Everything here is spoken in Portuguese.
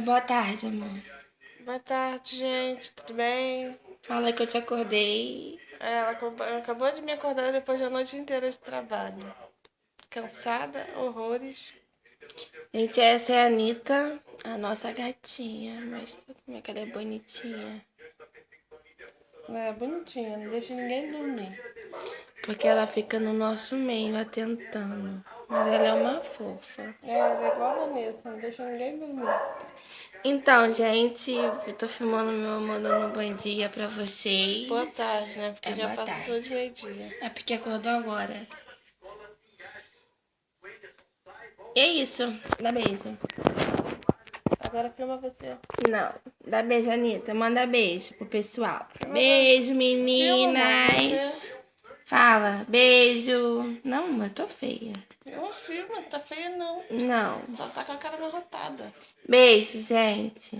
Boa tarde, amor. Boa tarde, gente. Tudo bem? Fala que eu te acordei. Ela acabou de me acordar depois da noite inteira de trabalho. Cansada, horrores. Gente, essa é a Anitta, a nossa gatinha. Mas como é que ela é bonitinha. É bonitinha, não deixa ninguém dormir. Porque ela fica no nosso meio, atentando. Mas ela é uma fofa. Ela é igual a Vanessa, não deixa ninguém dormir. Então, gente, eu tô filmando meu amor dando bom dia pra vocês. Boa tarde, né? Porque É, já boa passou de tarde. meio-dia. É porque acordou agora. E é isso. Dá beijo. Agora filma você. Não. Dá beijo, Anitta. Manda beijo pro pessoal. Filma Beijo, Filma, amor, meninas. você. Fala, beijo. Não, eu tô feia. Não filma, tá feia não. Não. Só tá com a cara amarrotada. Beijo, gente.